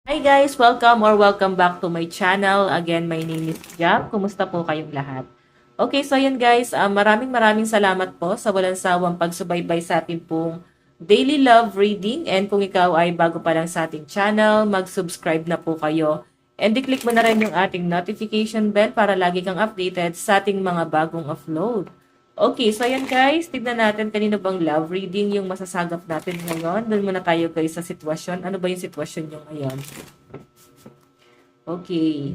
Hi guys! Welcome back to my channel. Again, my name is Jap. Kumusta po kayong lahat? Okay, so yun guys, maraming salamat po sa walang sawang pagsubaybay sa ating pong daily love reading. And kung ikaw ay bago pa lang sa ating channel, mag-subscribe na po kayo. And i-click mo na rin yung ating notification bell para lagi kang updated sa ating mga bagong upload. Okay, so ayan guys, tignan natin kanino bang love reading yung masasagap natin ngayon. Doon muna tayo guys sa sitwasyon. Ano ba yung sitwasyon nyo ngayon? Okay.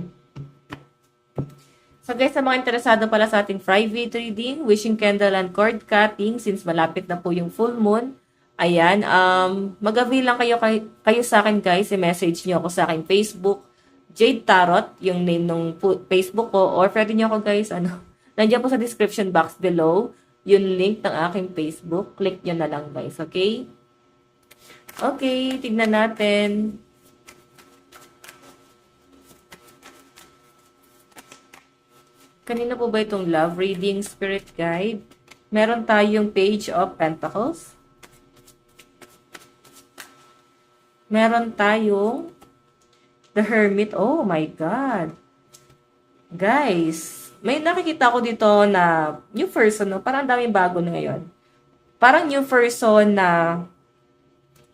So guys, sa mga interesado pala sa ating private reading, wishing candle and cord cutting, since malapit na po yung full moon, ayan, mag-avail lang kayo sa akin guys, i-message nyo ako sa aking Facebook, Jade Tarot, yung name ng Facebook ko, or pwede nyo ako guys, nandiyan po sa description box below, yung link ng aking Facebook, click nyo na lang guys, okay? Okay, tignan natin. Kanina po ba itong love reading spirit guide? Meron tayong page of pentacles. Meron tayong the hermit. Oh my God. Guys, may nakikita ko dito na new person, no? Parang daming bago na ngayon. Parang new person na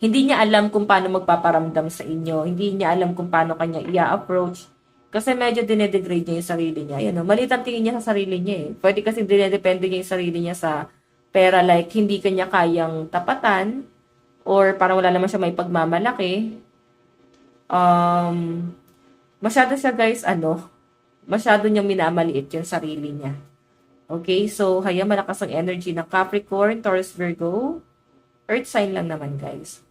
hindi niya alam kung paano magpaparamdam sa inyo. Hindi niya alam kung paano kanya i-approach. Kasi medyo dinedegrade niya yung sarili niya. Ayan, no? Malit ang tingin niya sa sarili niya eh. Pwede kasi dinedepende niya yung sarili niya sa pera. Like, hindi kanya kayang tapatan. Or parang wala naman siya may pagmamalaki. Masyado siya guys, masyado niyang minamaliit yung sarili niya. Okay, so haya malakas ang energy ng Capricorn, Taurus, Virgo. Earth sign lang naman guys.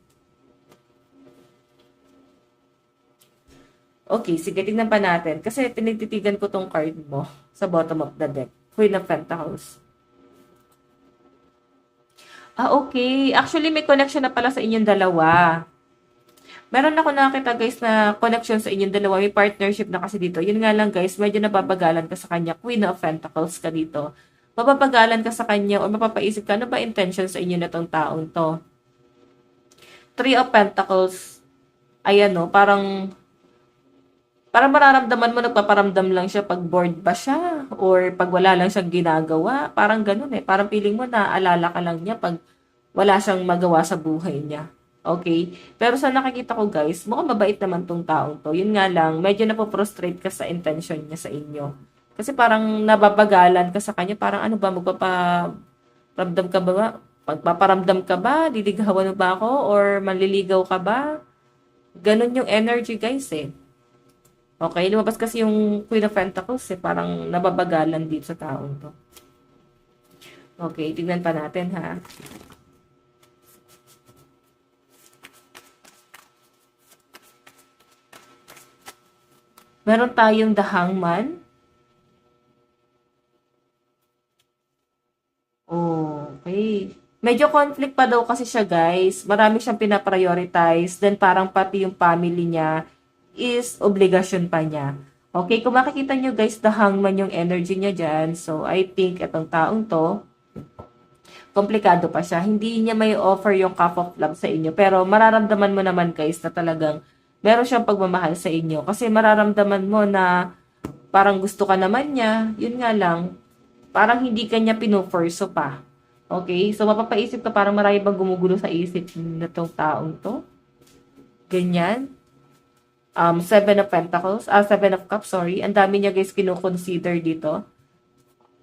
Okay, sige, tignan pa natin. Kasi tinititigan ko tong card mo sa bottom of the deck. Queen of Pentacles. Okay. Actually, may connection na pala sa inyong dalawa. Meron ako nakita guys na connection sa inyong dalawa. May partnership na kasi dito. Yun nga lang guys, medyo nababagalan ka sa kanya. Queen of Pentacles ka dito. Mapapagalan ka sa kanya o mapapaisip ka, ano ba intention sa inyo na tong taong to? Three of Pentacles. Ayan no, parang mararamdaman mo, nagpaparamdam lang siya pag bored ba siya or pag wala lang siyang ginagawa. Parang ganun eh. Parang feeling mo na alala ka lang niya pag wala siyang magawa sa buhay niya. Okay? Pero sa nakikita ko guys, mukhang mabait naman tong taong to. Yun nga lang, medyo napoprostrate ka sa intention niya sa inyo. Kasi parang nababagalan ka sa kanya. Parang ano ba, magpaparamdam ka ba? Magpaparamdam ka ba? Liligawan mo ba ako? Or manliligaw ka ba? Ganun yung energy guys eh. Okay, lumabas kasi yung Queen of Pentacles eh, parang nababagalan dito sa taong to. Okay, tignan pa natin ha. Meron tayong The Hangman. Okay. Medyo conflict pa daw kasi siya guys. Marami siyang pinaprioritize. Then parang pati yung family niya is obligasyon pa niya. Okay, kung makikita nyo guys, the hangman yung energy niya dyan. So, I think itong taong to, komplikado pa siya. Hindi niya may offer yung cup of love sa inyo. Pero mararamdaman mo naman guys na talagang meron siyang pagmamahal sa inyo. Kasi mararamdaman mo na parang gusto ka naman niya. Yun nga lang, parang hindi ka niya pinupurso pa. Okay, so mapapaisip ka parang marami bang gumugulo sa isip na tong taong to. Ganyan. Seven of Pentacles, Seven of Cups, sorry. Ang dami niya guys kino-consider dito.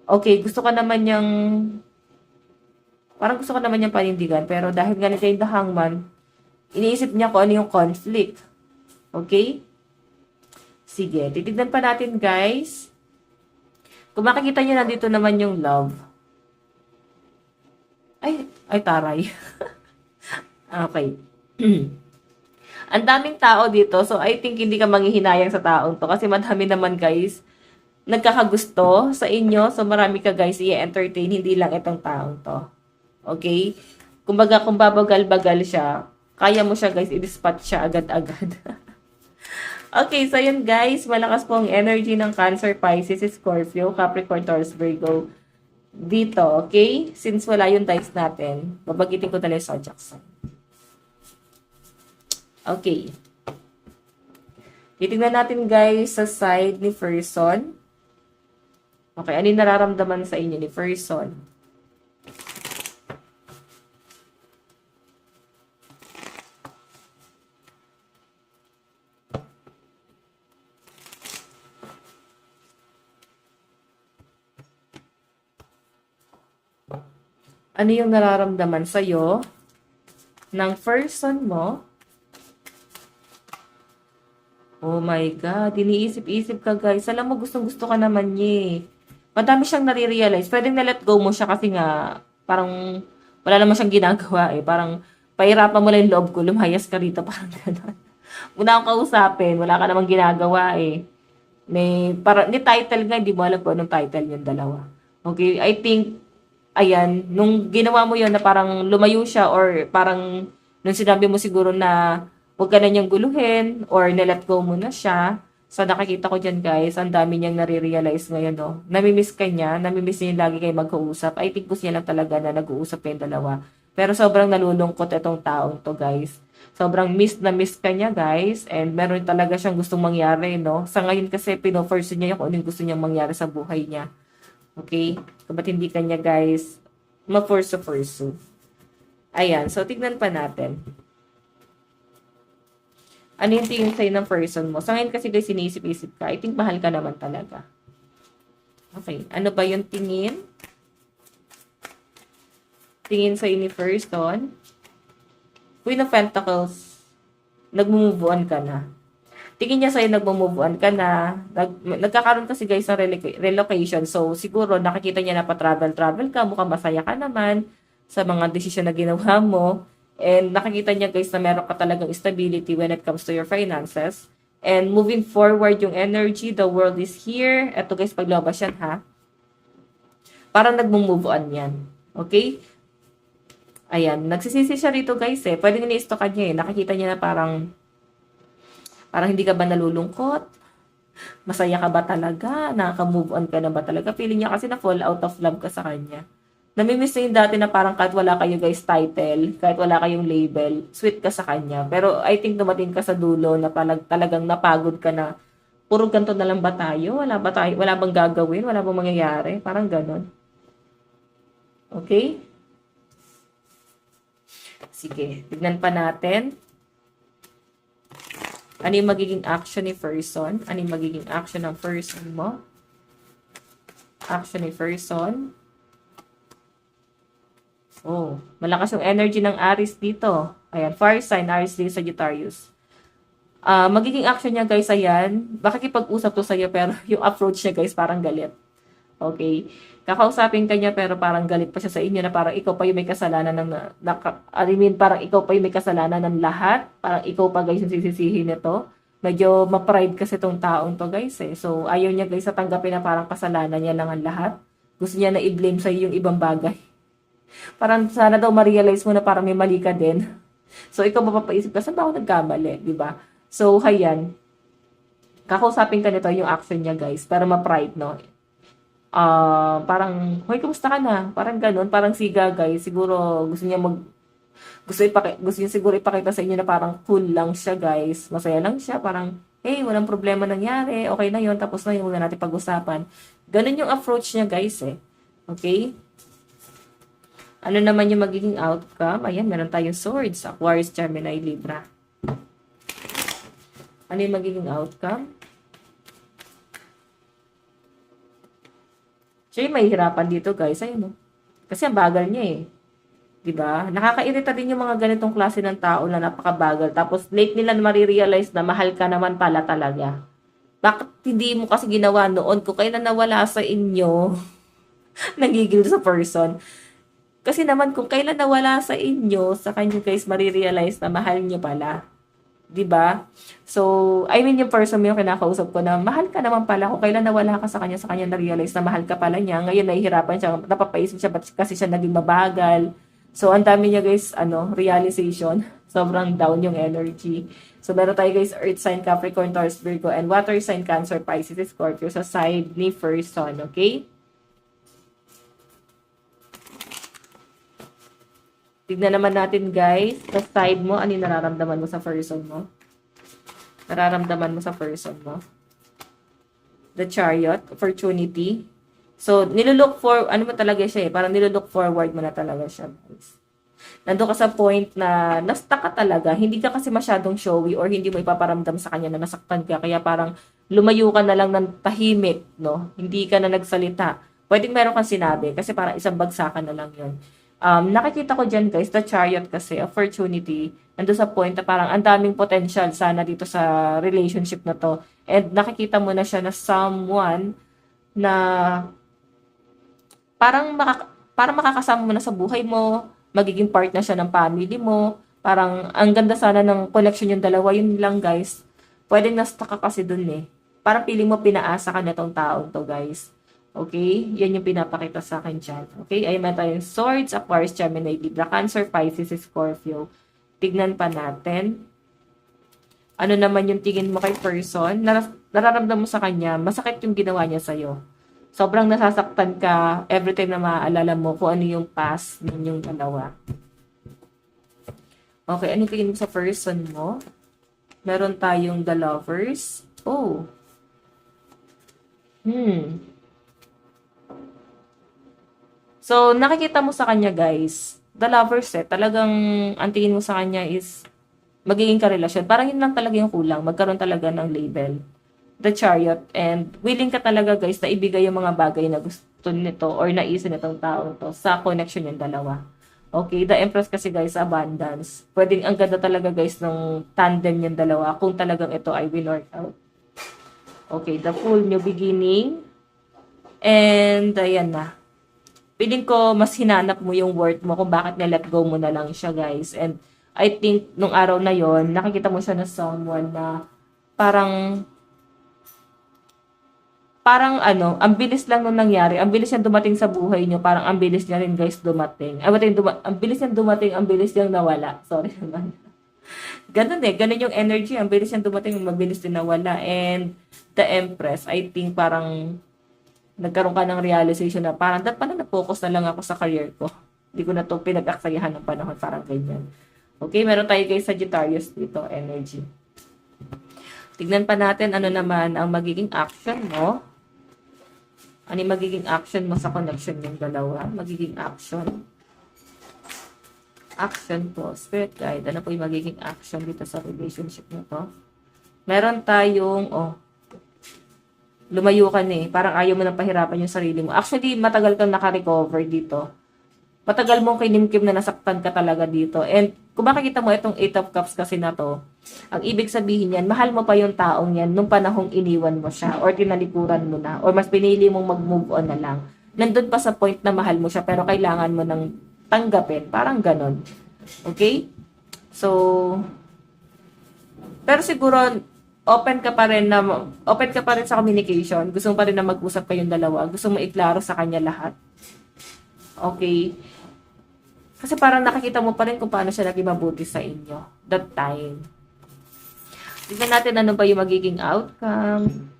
Okay, parang gusto ko naman niyang panindigan, pero dahil ganito yung The Hangman, iniisip niya kung ano yung conflict. Okay? Sige, titignan pa natin guys. Kung makikita niyo nandito naman yung love. Ay taray. Okay. Ang daming tao dito. So, I think hindi ka manghihinayang sa taong to. Kasi madami naman, guys, nagkakagusto sa inyo. So, marami ka, guys, i-entertain. Hindi lang itong taong to. Okay? Kumbaga, kung babagal-bagal siya, kaya mo siya, guys, i-dispatch siya agad-agad. Okay, so yun, guys. Malakas po ang energy ng Cancer, Pisces, Scorpio, Capricorn, Taurus, Virgo. Dito, okay? Since wala yung dice natin, babagitin ko talaga sa Jackson. Okay. Titingnan natin guys sa side ni person. Okay, ano yung nararamdaman sa inyo ni person? Ano yung nararamdaman sa'yo ng person mo? Oh my God, iniisip-isip ka guys. Alam mo, gustong-gusto ka naman niya eh. Madami siyang nare-realize. Pwedeng na-let go mo siya kasi nga, parang wala naman siyang ginagawa eh. Parang pahirapan mo lang yung loob ko, lumahayas ka rito, parang gano'n. Una akong kausapin, wala ka namang ginagawa eh. Ni title nga, hindi mo alam kung anong title yung dalawa. Okay, I think ayan, nung ginawa mo yon na parang lumayo siya or parang nung sinabi mo siguro na huwag ka na niyang guluhin or nilet go mo na siya, sa nakikita ko dyan guys, ang dami niyang nare-realize ngayon, no? Namimiss ka niya, namimiss niya yung lagi kayo mag-uusap. I think gusto niya lang talaga na nag-uusap kayong dalawa. Pero sobrang nalulungkot itong taong to guys. Sobrang miss na miss ka niya guys and meron talaga siyang gustong mangyari, no? Sa ngayon kasi pinoforce niya yung kung ano yung gusto niyang mangyari sa buhay niya. Okay? So, ba't hindi kanya guys ma-force to pursue? Ayan. So, tignan pa natin. Ano yung tingin sa'yo ng person mo? Sa ngayon kasi guys, sinisip-isip ka. I think mahal ka naman talaga. Okay. Ano ba yung tingin? Tingin sa'yo ni person? Queen of Pentacles. Nag-move on ka na. Tingin niya sa'yo nag-move on ka na. Nagkakaroon kasi guys ng relocation. So, siguro nakikita niya na pa-travel ka. Mukhang masaya ka naman sa mga desisyon na ginawa mo. And nakikita niya guys na meron ka talagang stability when it comes to your finances. And moving forward yung energy, the world is here. Ito guys, paglabas yan ha. Parang nag-move on yan. Okay? Ayan, nagsisisi siya rito guys eh. Pwedeng ni-stock niya eh. Nakikita niya na parang hindi ka ba nalulungkot? Masaya ka ba talaga? Nakaka-move on ka na ba talaga? Feeling niya kasi na fall out of love ka sa kanya. Namimiss na yung dati na parang kahit wala kayo guys title, kahit wala kayong label, sweet ka sa kanya. Pero I think dumating ka sa dulo na talagang napagod ka na. Puro ganito na lang ba tayo? Wala ba tayo? Wala bang gagawin? Wala bang mangyayari? Parang ganon. Okay? Sige, tignan pa natin. Ano yung magiging action ni person? Ano yung magiging action ng person mo? Action ni person. Oh, malakas yung energy ng Aries dito. Ayan, fire sign, Aries, Leo, Sagittarius. Magiging action niya guys, ayan. Makikipag-usap to sa'yo pero yung approach niya guys parang galit. Okay? Kakausapin ka niya pero parang galit pa siya sa inyo na parang ikaw pa yung may kasalanan parang ikaw pa yung may kasalanan ng lahat. Parang ikaw pa guys yung sisisihin nito. Medyo ma-pride kasi tong taong to guys eh. So, ayaw niya guys sa tanggapin na parang kasalanan niya lang ang lahat. Gusto niya na i-blame sa'yo yung ibang bagay. Parang sana daw ma-realize mo na parang may mali ka din. So, ikaw mapapaisip ka, saan ba ako nagkamali? Diba? So, hayan. Kakausapin ka nito yung action niya guys. Para ma-pride, no? Parang, hoy, kumusta ka na? Parang ganun, parang siga guys. Siguro gusto niya gusto niya siguro ipakita sa inyo na parang cool lang siya guys. Masaya lang siya, parang, hey, walang problema nangyari. Okay na yon, tapos na yun, muna natin pag-usapan. Ganun yung approach niya guys eh. Okay? Ano naman yung magiging outcome? Ayan, meron tayong swords. Aquarius, Gemini, Libra. Ano yung magiging outcome? Siya yung mahihirapan dito, guys. Ayun, no? Kasi ang bagal niya eh. 'Di ba? Nakakairita din yung mga ganitong klase ng tao na napakabagal. Tapos late nila marirealize na mahal ka naman pala talaga. Bakit hindi mo kasi ginawa noon kung kailan nawala sa inyo? Nagigil sa person. Kasi naman kung kailan nawala sa inyo, sa kanya guys marirealize na mahal niyo pala. 'Di ba? So, I mean yung person mo yung kinakausap ko na mahal ka naman pala kung kailan nawala ka sa kanya na-realize na mahal ka pala niya. Ngayon nahihirapan siya, napapaisip siya kasi siya naging mabagal. So, ang dami niya guys, realization. Sobrang down yung energy. So, meron tayo guys, Earth sign, Capricorn, Taurus, Virgo, and Water sign, Cancer, Pisces, Scorpio sa side ni person, okay? Tignan naman natin guys, sa side mo, ano yung nararamdaman mo sa person mo? nararamdaman mo sa person mo. The Chariot, opportunity. So, nilulook for, ano mo talaga siya parang nilulook forward mo na talaga siya, guys. Nandun ka sa point na na-stuck ka talaga, hindi ka kasi masyadong showy or hindi mo ipaparamdam sa kanya na nasaktan ka, kaya parang lumayo ka na lang ng tahimik, no? Hindi ka na nagsalita. Pwedeng meron kang sinabi kasi parang isang bagsakan na lang yun. Nakikita ko dyan guys, the Chariot kasi, opportunity, nandun sa point na parang ang daming potential sana dito sa relationship na to. And nakikita mo na siya na someone na parang makakasama mo na sa buhay mo, magiging part na siya ng family mo, parang ang ganda sana ng connection yung dalawa, yun lang guys. Pwedeng na-stuck ka kasi dun eh. Parang feeling mo pinaasa ka na tong taong to guys. Okay? Yan yung pinapakita sa akin dyan. Okay? Ay meron tayong Swords, Aquarius, Gemini, Libra, Cancer, Pisces, Scorpio. Tignan pa natin. Ano naman yung tingin mo kay person? Nararamdaman mo sa kanya, masakit yung ginawa niya sa'yo. Sobrang nasasaktan ka every time na maaalala mo kung ano yung past ninyong dalawa. Okay, ano tingin mo sa person mo? Meron tayong the lovers. Oh. So, nakikita mo sa kanya, guys, the lovers talagang ang tingin mo sa kanya is magiging karelasyon. Parang yun lang talaga yung kulang. Magkaroon talaga ng label. The Chariot, and willing ka talaga guys na ibigay yung mga bagay na gusto nito or naisa nitong tao to sa connection yung dalawa. Okay, the Empress kasi guys, abundance. Pwedeng ang ganda talaga guys ng tandem yung dalawa kung talagang ito ay win-work out. Okay, the Fool, new beginning. And ayan na. Feeling ko mas hinanap mo yung worth mo kung bakit na-let go mo na lang siya guys. And I think nung araw na yon nakikita mo siya na someone na parang ano, ang bilis lang nung nangyari. Ang bilis niya dumating sa buhay niyo. Parang ang bilis niya rin guys dumating. Ang bilis niya dumating, ang bilis niyang nawala. Sorry naman. Ganun ganun yung energy. Ang bilis niya dumating, mabilis din nawala. And the Empress, I think parang nagkaroon ka ng realization na parang dapat na na-focus na lang ako sa career ko. Hindi ko na to pinag-aksayahan ng panahon. Parang ganyan. Okay, meron tayo guys Sagittarius dito, energy. Tignan pa natin ano naman ang magiging action mo. Ano yung magiging action mo sa connection yung dalawa? Magiging action. Action po. Spirit guide. Ano po yung magiging action dito sa relationship na to? Meron tayong, lumayo ka na eh. Parang ayaw mo na pahirapan yung sarili mo. Actually, matagal kang naka-recover dito. Matagal mong kinimkim na nasaktan ka talaga dito. And kung makikita mo itong 8 of Cups kasi na to, ang ibig sabihin yan, mahal mo pa yung taong yan nung panahong iniwan mo siya or tinalikuran mo na or mas pinili mong mag-move on na lang. Nandun pa sa point na mahal mo siya pero kailangan mo nang tanggapin. Parang ganon. Okay? So, pero siguro, open ka pa rin sa communication. Gusto mo pa rin na mag-usap kayong dalawa. Gusto mo iklaro sa kanya lahat. Okay? Kasi parang nakikita mo pa rin kung paano siya naging mabuti sa inyo. That time. Tignan natin ano ba yung magiging outcome.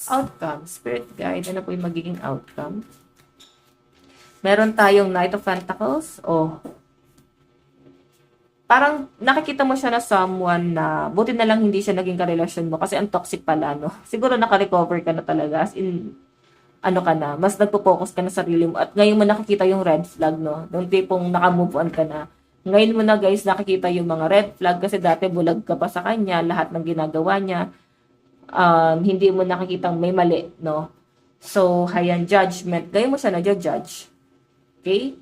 Outcome. Spirit guide. Ano po yung magiging outcome? Meron tayong Knight of Pentacles. Parang nakikita mo siya na someone na buti na lang hindi siya naging karelasyon mo kasi ang toxic pala, no? Siguro naka-recover ka na talaga. As in, ano ka na, mas nagpo-focus ka na sa sarili mo. At ngayon mo nakikita yung red flag, no? Yung tipong naka-move on ka na. Ngayon mo na guys nakikita yung mga red flag kasi dati bulag ka pa sa kanya, lahat ng ginagawa niya. Hindi mo nakikitang may mali, no? So, hayan, judgment. Ngayon mo siya na-judge. Okay?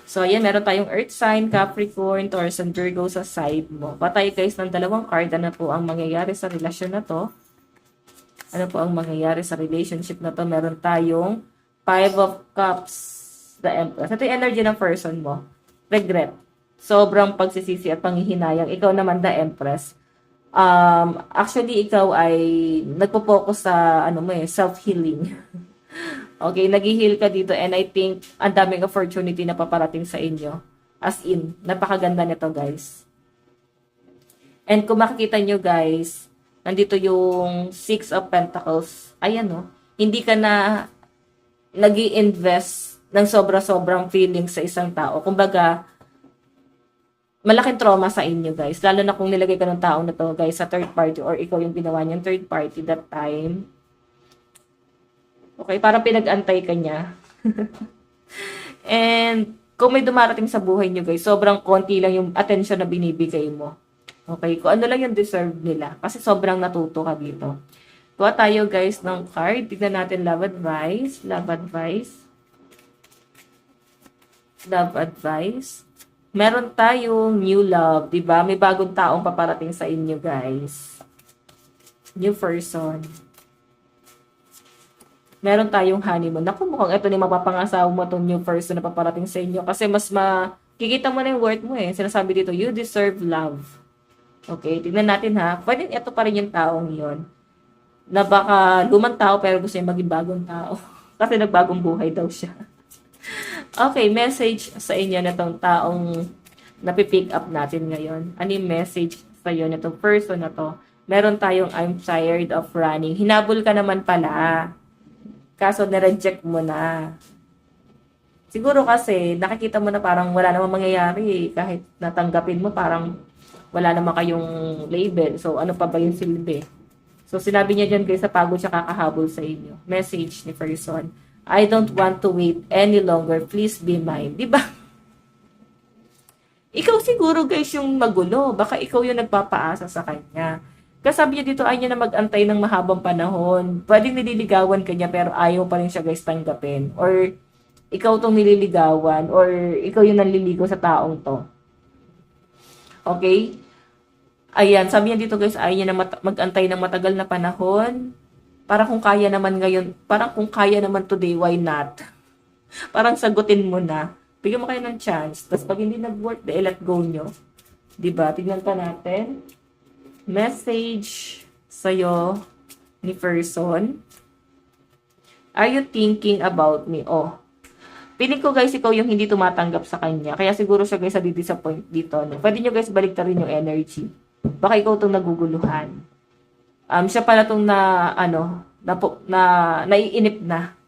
So, ayan, meron tayong Earth sign, Capricorn, Taurus, and Virgo sa side mo. Patay guys ng dalawang card. Ano po ang mangyayari sa relasyon na to? Ano po ang mangyayari sa relationship na to? Meron tayong 5 of Cups, the Empress. Ito yung energy ng person mo. Regret. Sobrang pagsisisi at panghihinayang. Ikaw naman, the Empress. Actually, ikaw ay nagpo-focus sa self-healing. Okay, nag-heal ka dito and I think ang daming opportunity na paparating sa inyo. As in, napakaganda nito guys. And kung makikita nyo guys, nandito yung 6 of Pentacles. Ayan no, hindi ka na nag-i-invest ng sobra-sobrang feelings sa isang tao. Kumbaga, malaking trauma sa inyo, guys. Lalo na kung nilagay ka ng taong na to, guys, sa third party or ikaw yung ginawa niyang third party that time. Okay, parang pinag-antay ka niya. And kung may dumarating sa buhay niyo, guys, sobrang konti lang yung attention na binibigay mo. Okay, kung ano lang yung deserve nila. Kasi sobrang natuto ka dito. Kuha tayo, guys, ng card. Tignan natin love advice. Love advice. Love advice. Meron tayong new love, 'di ba? May bagong taong paparating sa inyo, guys. New person. Meron tayong honeymoon. Naku, mukhang ito ni mapapangasawa mo tong new person na paparating sa inyo kasi mas makikita mo na yung worth mo eh. Sinasabi dito, you deserve love. Okay, tignan natin ha. Pwede ito pa rin yung taong yon na baka lumang tao pero gusto niya maging bagong tao. Kasi nagbagong buhay daw siya. Okay, message sa inyo na tong taong napipick up natin ngayon. Ano yung message sa iyo na tong person na to? Meron tayong I'm tired of running. Hinabol ka naman pala. Kaso na-reject mo na. Siguro kasi nakikita mo na parang wala namang mangyayari eh. Kahit natanggapin mo parang wala naman kayong label. So ano pa ba yung silbi? So sinabi niya dyan guys sa pagod siya kakahabol sa inyo. Message ni person. I don't want to wait any longer. Please be mine. Diba? Ikaw siguro guys yung magulo. Baka ikaw yung nagpapaasa sa kanya. Kasi sabi niya dito, ay niya na mag-antay ng mahabang panahon. Pwedeng nililigawan ka niya, pero ayaw pa rin siya guys tanggapin. Or, ikaw tong nililigawan, or ikaw yung nanliligaw sa taong to. Okay? Ayan, sabi niya dito guys, ayaw niya na mag-antay ng matagal na panahon. Para kung kaya naman ngayon, parang kung kaya naman today, why not? Parang sagutin mo na. Bigyan mo kayo ng chance. Tapos pag hindi nag-work, let go nyo. Diba? Tignan pa natin. Message sa'yo ni person. Are you thinking about me? Oh. Piling ko guys, ikaw yung hindi tumatanggap sa kanya. Kaya siguro siya guys na-disappoint dito. No? Pwede nyo guys baliktarin yung energy. Baka ikaw itong naguguluhan. Siya pala itong naiinip na.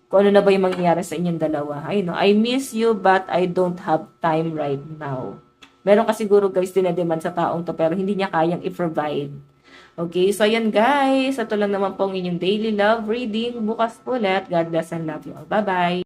Kung ano na ba yung mangyayari sa inyong dalawa. I know, I miss you but I don't have time right now. Meron ka siguro guys dinedemand sa taong to pero hindi niya kayang i-provide. Okay, so ayan guys. Ito lang naman po ang inyong daily love reading. Bukas ulit. God bless and love you all. Bye-bye.